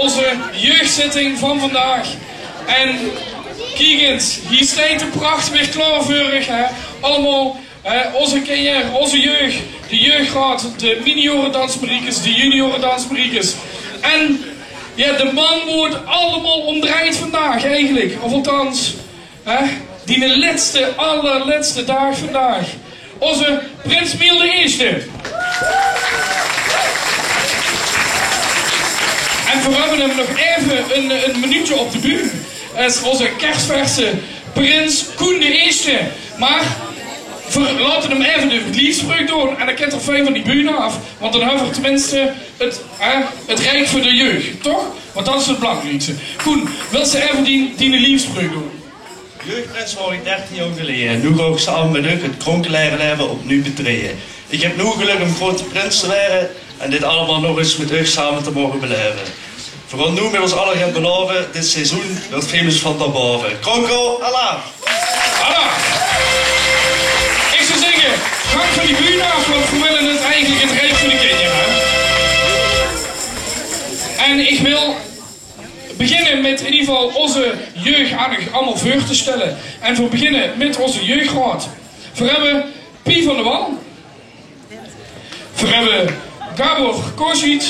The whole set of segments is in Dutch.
onze jeugdzitting van vandaag. En kijk eens, hier staat de pracht weer klaarvurig. Allemaal onze kinderen, onze jeugd, de jeugdraad, de miniorendansmariekes, de juniorendansmariekes. En ja, de man wordt allemaal omdraaid vandaag eigenlijk. Of althans, die allerlaatste dag vandaag. Onze Prins Miel de Eerste. En we hebben hem nog even een minuutje op de bühne. Dat is onze kerstverse Prins Koen de Eerste. Maar we laten hem even de liefspreuk doen. En dan kent er veel van die bühne af. Want dan hebben we tenminste het rijk voor de jeugd. Toch? Want dat is het belangrijkste. Koen, wil ze even die liefspreuk doen? Jeugdprins word ik 13 jaar geleden. Nu ga ik samen met u het kronkelaire leven opnieuw betreden. Ik heb nu geluk om grote prins te worden en dit allemaal nog eens met u samen te mogen beleven. Vooral nu met ons allen gaan beloven, dit seizoen wordt famous van daarboven. Kronko, Allah! Allah! Ik zou zeggen, gang van die bühne af, want we willen het eigenlijk het rijk voor de kinderen. En ik wil beginnen met in ieder geval onze jeugd allemaal voor te stellen. En we beginnen met onze jeugdraad. We hebben Pie van der Wal. We hebben Gabor Kozic.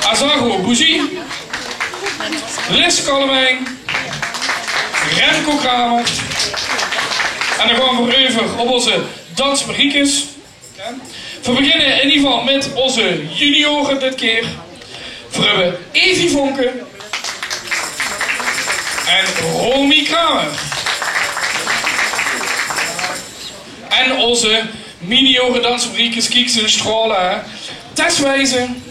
Azaro Bougie. Lis Kallemijn. Remco Kramer. En dan gaan we over op onze dansmariekes. We beginnen in ieder geval met onze junioren dit keer. We hebben Evie Vonken en Romy Kramer. En onze minioren dansfabriekers, Kieks en Stralen. Tess Wijzen.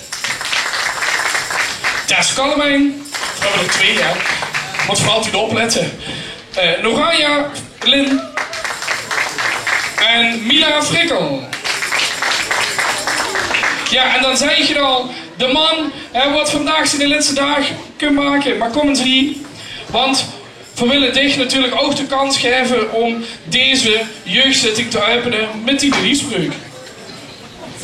Tess Kallemijn. We hebben er 2, hè. Moet vooral u opletten. Noraya Lin. En Mila Frikkel. Ja, en dan zeg je al, de man wat vandaag zijn laatste dag kunt maken. Maar kom eens hier, want we willen dich natuurlijk ook de kans geven om deze jeugdzitting te openen met die liefspreuk.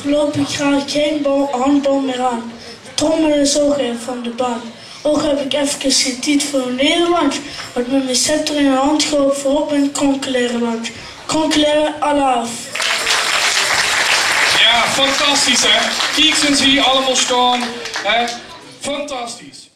Voorlopig ga ik geen handbal meer aan. Trommelen is ook even van de baan. Ook heb ik even geen tijd voor Nederland. Want met mijn scepter in de hand ga ik voorop in het kronkelarenland. Kronkelaren, Allah. Ja, fantastisch hè. Kijk eens hier allemaal staan. Fantastisch.